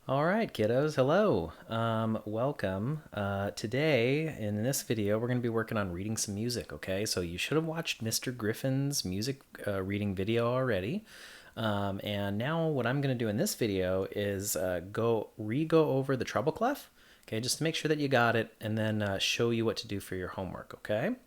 All right, kiddos. Hello. Welcome. Today, in this video, we're going to be working on reading some music, okay? So you should have watched Mr. Griffin's music reading video already. And now what I'm going to do in this video is go over the treble clef, okay, just to make sure that you got it, and then show you what to do for your homework, okay?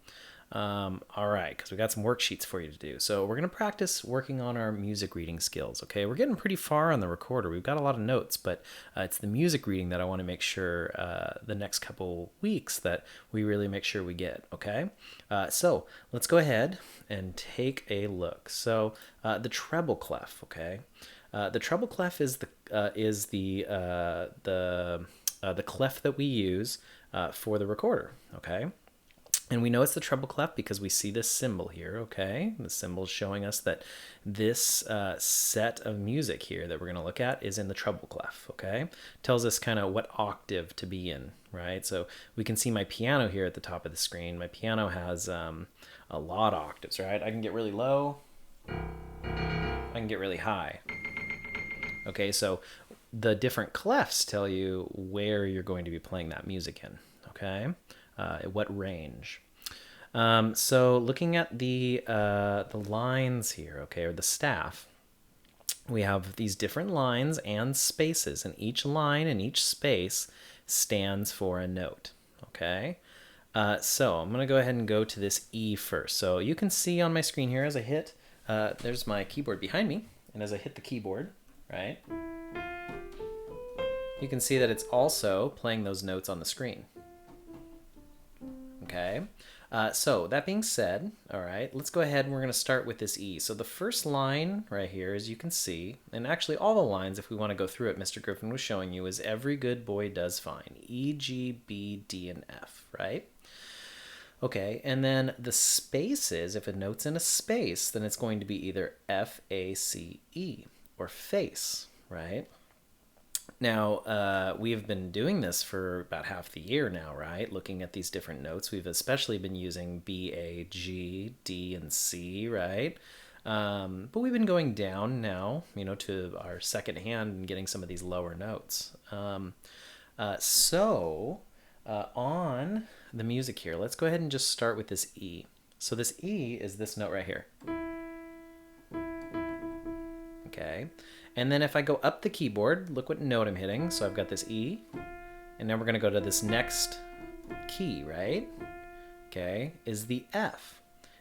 All right, because we got some worksheets for you to do. So we're going to practice working on our music reading skills, okay? We're getting pretty far on the recorder. We've got a lot of notes, but it's the music reading that I want to make sure the next couple weeks that we really make sure we get, okay? So let's go ahead and take a look. So the treble clef, okay? The treble clef is the clef that we use for the recorder, okay? And we know it's the treble clef because we see this symbol here, okay? The symbol is showing us that this set of music here that we're going to look at is in the treble clef, okay? Tells us kind of what octave to be in, right? So we can see my piano here at the top of the screen. My piano has a lot of octaves, right? I can get really low. I can get really high. Okay, so the different clefs tell you where you're going to be playing that music in, okay? What range. So looking at the lines here, okay, or the staff, we have these different lines and spaces, and each line and each space stands for a note, okay? So I'm going to go ahead and go to this E first. So you can see on my screen here as I hit, there's my keyboard behind me, and as I hit the keyboard, right, you can see that it's also playing those notes on the screen. Okay, so that being said, all right, let's go ahead and we're going to start with this E. So the first line right here, as you can see, and actually all the lines, if we want to go through it, Mr. Griffin was showing you, is every good boy does fine. E, G, B, D, and F, right? Okay, and then the spaces, if a note's in a space, then it's going to be either F, A, C, E, or face, right? Now, we have been doing this for about half the year now, right? Looking at these different notes. We've especially been using B, A, G, D, and C, right? But we've been going down now, you know, to our second hand and getting some of these lower notes. On the music here, let's go ahead and just start with this E. So this E is this note right here. Okay. And then if I go up the keyboard, look what note I'm hitting. So I've got this E, and now we're going to go to this next key, right? Okay, is the F.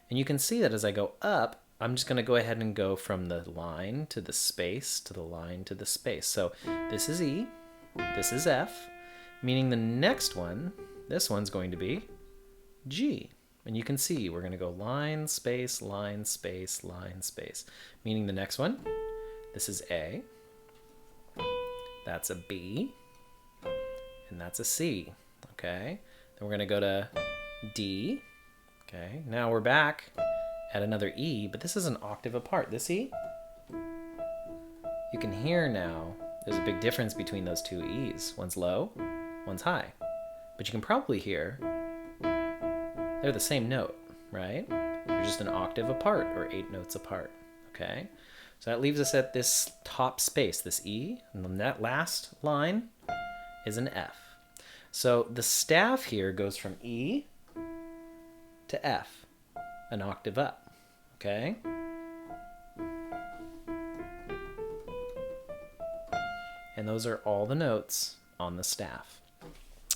And you can see that as I go up, I'm just going to go ahead and go from the line to the space to the line to the space. So this is E, this is F, meaning the next one, this one's going to be G. And you can see we're going to go line, space, line, space, line, space, meaning the next one, this is A, that's a B, and that's a C, okay? Then we're going to go to D, okay? Now we're back at another E, but this is an octave apart. This E, you can hear now there's a big difference between those two E's. One's low, one's high. But you can probably hear they're the same note, right? They're just an octave apart or 8 notes apart, okay? So that leaves us at this top space, this E, and then that last line is an F. So the staff here goes from E to F, an octave up, okay? And those are all the notes on the staff.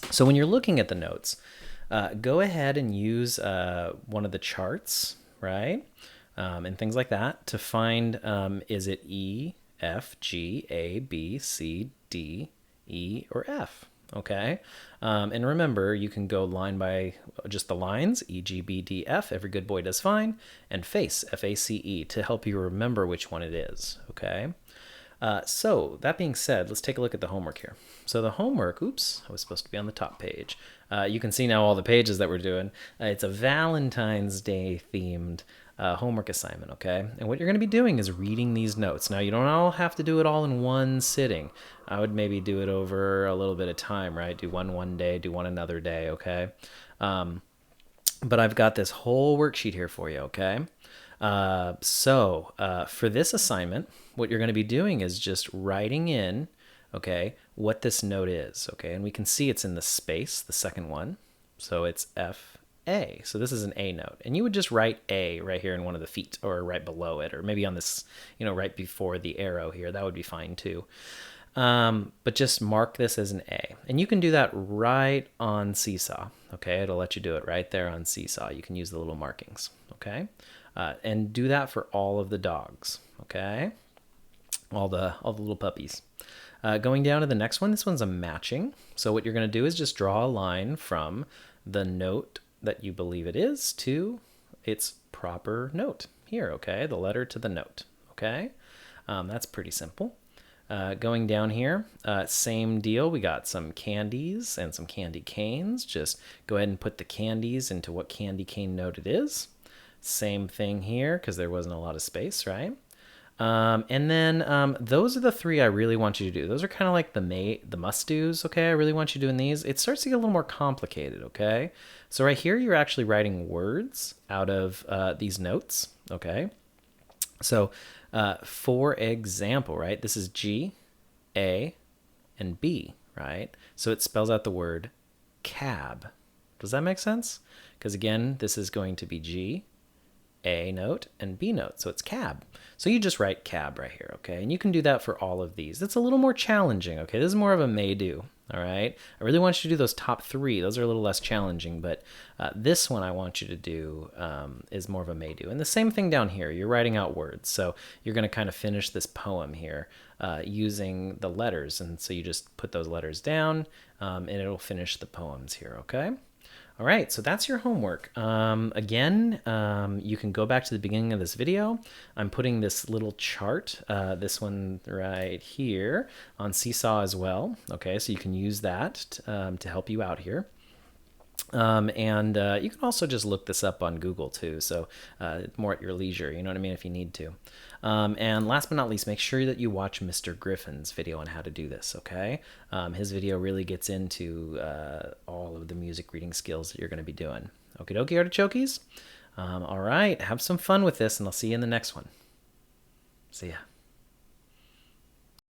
So when you're looking at the notes, go ahead and use one of the charts, right? And things like that to find, is it E, F, G, A, B, C, D, E, or F, okay? And remember, you can go line by just the lines, E, G, B, D, F, every good boy does fine, and face, F-A-C-E, to help you remember which one it is, okay? So that being said, let's take a look at the homework here. So the homework, oops, I was supposed to be on the top page. You can see now all the pages that we're doing. It's a Valentine's Day themed homework assignment, okay? And what you're going to be doing is reading these notes. Now, you don't all have to do it all in one sitting. I would maybe do it over a little bit of time, right? Do one day, do one another day, okay? But I've got this whole worksheet here for you, okay? For this assignment, what you're going to be doing is just writing in okay, what this note is, okay? And we can see it's in the space, the second one. So it's F, A. So this is an A note. And you would just write A right here in one of the feet or right below it, or maybe on this, right before the arrow here. That would be fine too. But just mark this as an A. And you can do that right on Seesaw, okay? It'll let you do it right there on Seesaw. You can use the little markings, okay? And do that for all of the dogs, okay? All the little puppies. Going down to the next one, this one's a matching. So what you're going to do is just draw a line from the note that you believe it is to its proper note here, okay? The letter to the note, okay? That's pretty simple. Going down here, same deal. We got some candies and some candy canes. Just go ahead and put the candies into what candy cane note it is. Same thing here because there wasn't a lot of space, right? And then those are the three I really want you to do. Those are kind of like the must-dos, okay? I really want you doing these. It starts to get a little more complicated, okay? So right here, you're actually writing words out of these notes, okay? So for example, right, this is G, A, and B, right? So it spells out the word cab. Does that make sense? Because again, this is going to be G, A note, and B note. So it's cab. So you just write cab right here, okay? And you can do that for all of these. It's a little more challenging, okay? This is more of a may do, all right? I really want you to do those top three. Those are a little less challenging, but this one I want you to do is more of a may do. And the same thing down here. You're writing out words. So you're going to kind of finish this poem here using the letters. And so you just put those letters down and it'll finish the poems here, okay? All right, so that's your homework. Again, you can go back to the beginning of this video. I'm putting this little chart, this one right here, on Seesaw as well. Okay, so you can use that to help you out here. And you can also just look this up on Google too, so more at your leisure, you know what I mean, if you need to. And last but not least, make sure that you watch Mr. Griffin's video on how to do this, okay? His video really gets into all of the music reading skills that you're going to be doing. Okie dokie, artichokes? All right, have some fun with this, and I'll see you in the next one. See ya.